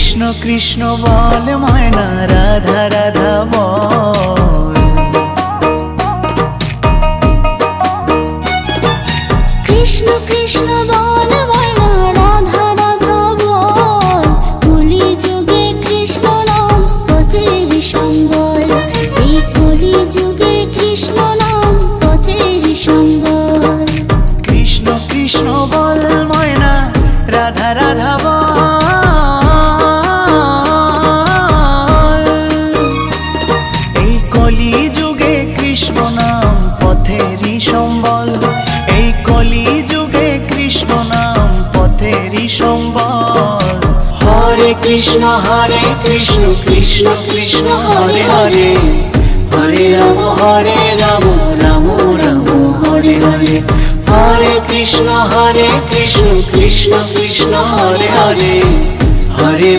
कृष्ण कृष्ण बोल मयना राधा राधा बोल। कृष्ण कृष्ण बोल मयना राधा राधा बोल। कलि जुगे कृष्ण नाम पथेर सम्बल। এই কলি যুগে কৃষ্ণ নাম পথের সম্বল। कृष्ण कृष्ण बोल मयना राधा राधा बोल। এই কলি যুগে কৃষ্ণ নাম পথেরই সম্বল। এই কলি যুগে কৃষ্ণ নাম পথেরই সম্বল। হরে কৃষ্ণ কৃষ্ণ কৃষ্ণ হরে হরে। হরে রাম রাম রাম হরে হরে। হরে কৃষ্ণ কৃষ্ণ কৃষ্ণ হরে হরে। হরে